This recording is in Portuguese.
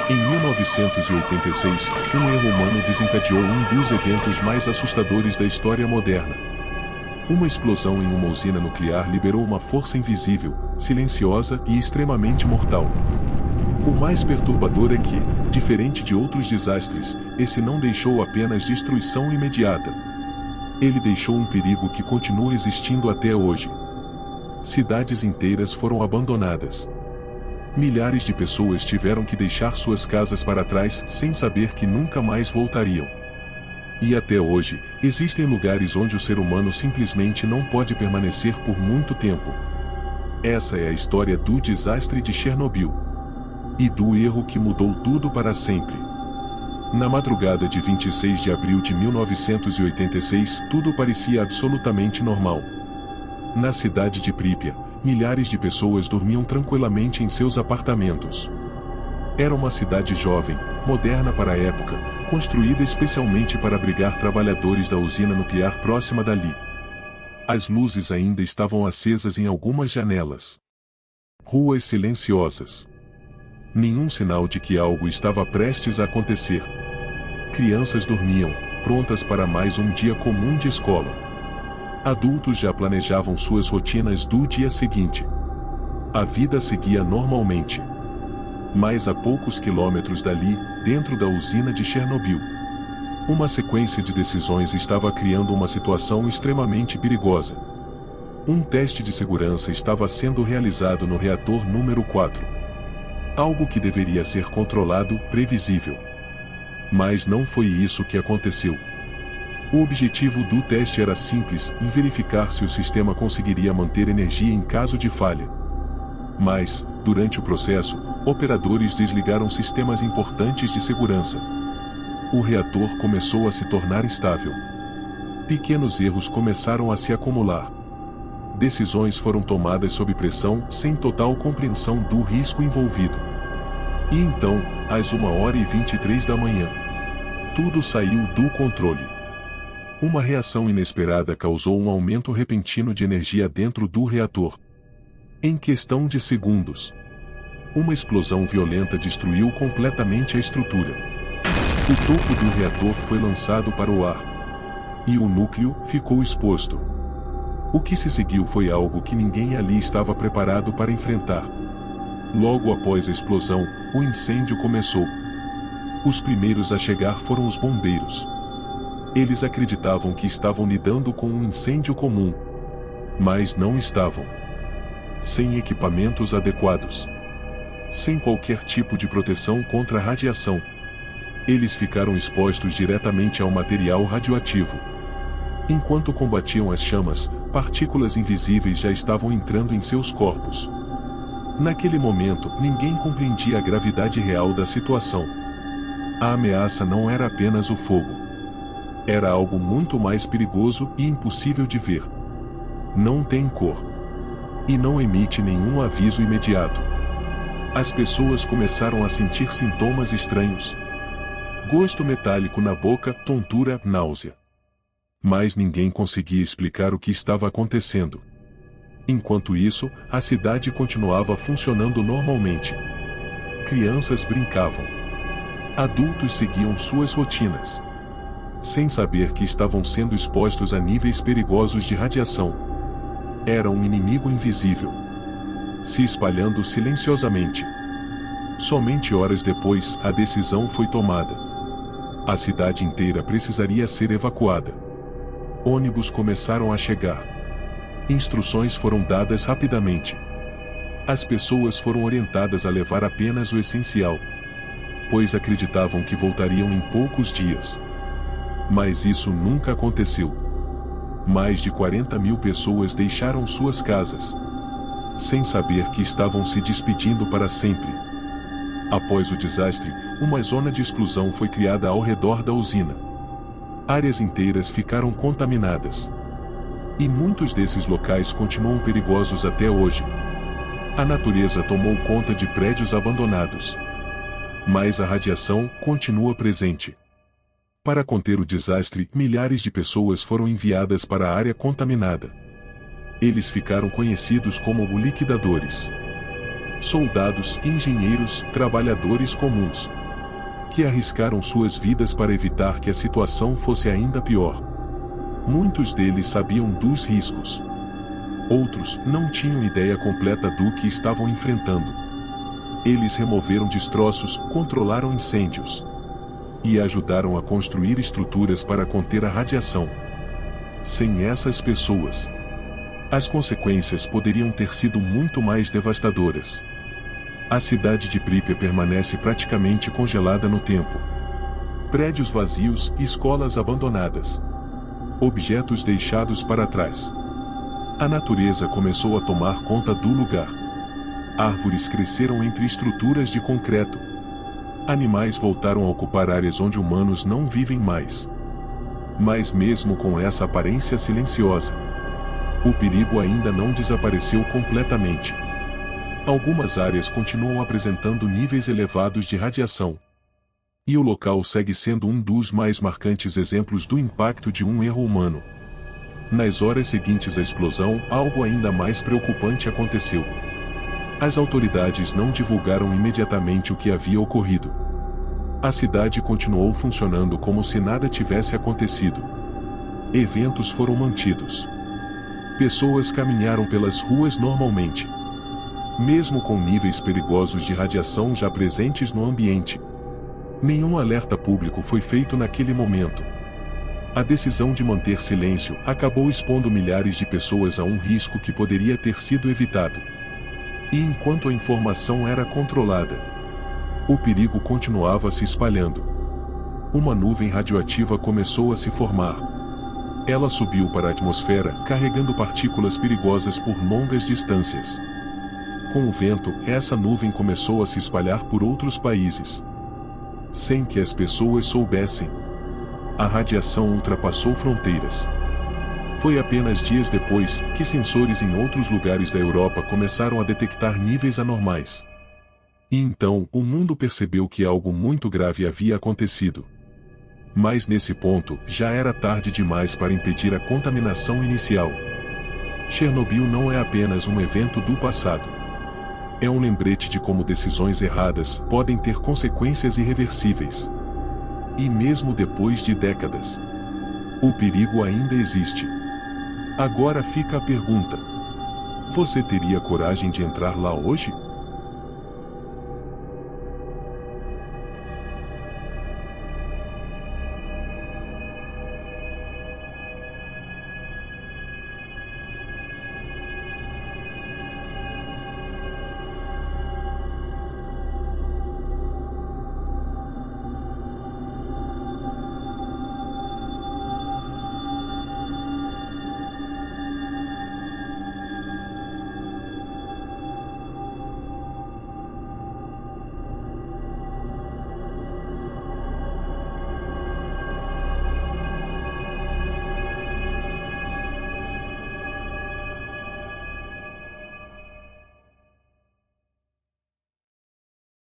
Em 1986, um erro humano desencadeou um dos eventos mais assustadores da história moderna. Uma explosão em uma usina nuclear liberou uma força invisível, silenciosa e extremamente mortal. O mais perturbador é que, diferente de outros desastres, esse não deixou apenas destruição imediata. Ele deixou um perigo que continua existindo até hoje. Cidades inteiras foram abandonadas. Milhares de pessoas tiveram que deixar suas casas para trás sem saber que nunca mais voltariam. E até hoje, existem lugares onde o ser humano simplesmente não pode permanecer por muito tempo. Essa é a história do desastre de Chernobyl. E do erro que mudou tudo para sempre. Na madrugada de 26 de abril de 1986, tudo parecia absolutamente normal. Na cidade de Pripyat, milhares de pessoas dormiam tranquilamente em seus apartamentos. Era uma cidade jovem, moderna para a época, construída especialmente para abrigar trabalhadores da usina nuclear próxima dali. As luzes ainda estavam acesas em algumas janelas. Ruas silenciosas. Nenhum sinal de que algo estava prestes a acontecer. Crianças dormiam, prontas para mais um dia comum de escola. Adultos já planejavam suas rotinas do dia seguinte. A vida seguia normalmente. Mas a poucos quilômetros dali, dentro da usina de Chernobyl, uma sequência de decisões estava criando uma situação extremamente perigosa. Um teste de segurança estava sendo realizado no reator número 4. Algo que deveria ser controlado, previsível. Mas não foi isso que aconteceu. O objetivo do teste era simples, em verificar se o sistema conseguiria manter energia em caso de falha. Mas, durante o processo, operadores desligaram sistemas importantes de segurança. O reator começou a se tornar instável. Pequenos erros começaram a se acumular. Decisões foram tomadas sob pressão, sem total compreensão do risco envolvido. E então, às 1h23 da manhã, tudo saiu do controle. Uma reação inesperada causou um aumento repentino de energia dentro do reator. Em questão de segundos, uma explosão violenta destruiu completamente a estrutura. O topo do reator foi lançado para o ar. E o núcleo ficou exposto. O que se seguiu foi algo que ninguém ali estava preparado para enfrentar. Logo após a explosão, o incêndio começou. Os primeiros a chegar foram os bombeiros. Eles acreditavam que estavam lidando com um incêndio comum. Mas não estavam. Sem equipamentos adequados. Sem qualquer tipo de proteção contra a radiação. Eles ficaram expostos diretamente ao material radioativo. Enquanto combatiam as chamas, partículas invisíveis já estavam entrando em seus corpos. Naquele momento, ninguém compreendia a gravidade real da situação. A ameaça não era apenas o fogo. Era algo muito mais perigoso e impossível de ver. Não tem cor. E não emite nenhum aviso imediato. As pessoas começaram a sentir sintomas estranhos. Gosto metálico na boca, tontura, náusea. Mas ninguém conseguia explicar o que estava acontecendo. Enquanto isso, a cidade continuava funcionando normalmente. Crianças brincavam. Adultos seguiam suas rotinas. Sem saber que estavam sendo expostos a níveis perigosos de radiação. Era um inimigo invisível. Se espalhando silenciosamente. Somente horas depois, a decisão foi tomada. A cidade inteira precisaria ser evacuada. Ônibus começaram a chegar. Instruções foram dadas rapidamente. As pessoas foram orientadas a levar apenas o essencial. Pois acreditavam que voltariam em poucos dias. Mas isso nunca aconteceu. Mais de 40.000 pessoas deixaram suas casas. Sem saber que estavam se despedindo para sempre. Após o desastre, uma zona de exclusão foi criada ao redor da usina. Áreas inteiras ficaram contaminadas. E muitos desses locais continuam perigosos até hoje. A natureza tomou conta de prédios abandonados. Mas a radiação continua presente. Para conter o desastre, milhares de pessoas foram enviadas para a área contaminada. Eles ficaram conhecidos como liquidadores. Soldados, engenheiros, trabalhadores comuns, que arriscaram suas vidas para evitar que a situação fosse ainda pior. Muitos deles sabiam dos riscos. Outros não tinham ideia completa do que estavam enfrentando. Eles removeram destroços, controlaram incêndios e ajudaram a construir estruturas para conter a radiação. Sem essas pessoas, as consequências poderiam ter sido muito mais devastadoras. A cidade de Pripyat permanece praticamente congelada no tempo. Prédios vazios, escolas abandonadas, objetos deixados para trás. A natureza começou a tomar conta do lugar. Árvores cresceram entre estruturas de concreto. Animais voltaram a ocupar áreas onde humanos não vivem mais. Mas mesmo com essa aparência silenciosa, o perigo ainda não desapareceu completamente. Algumas áreas continuam apresentando níveis elevados de radiação. E o local segue sendo um dos mais marcantes exemplos do impacto de um erro humano. Nas horas seguintes à explosão, algo ainda mais preocupante aconteceu. As autoridades não divulgaram imediatamente o que havia ocorrido. A cidade continuou funcionando como se nada tivesse acontecido. Eventos foram mantidos. Pessoas caminharam pelas ruas normalmente, mesmo com níveis perigosos de radiação já presentes no ambiente. Nenhum alerta público foi feito naquele momento. A decisão de manter silêncio acabou expondo milhares de pessoas a um risco que poderia ter sido evitado. E enquanto a informação era controlada, o perigo continuava se espalhando. Uma nuvem radioativa começou a se formar. Ela subiu para a atmosfera, carregando partículas perigosas por longas distâncias. Com o vento, essa nuvem começou a se espalhar por outros países. Sem que as pessoas soubessem, a radiação ultrapassou fronteiras. Foi apenas dias depois que sensores em outros lugares da Europa começaram a detectar níveis anormais. E então o mundo percebeu que algo muito grave havia acontecido. Mas nesse ponto, já era tarde demais para impedir a contaminação inicial. Chernobyl não é apenas um evento do passado. É um lembrete de como decisões erradas podem ter consequências irreversíveis. E mesmo depois de décadas, o perigo ainda existe. Agora fica a pergunta: você teria coragem de entrar lá hoje?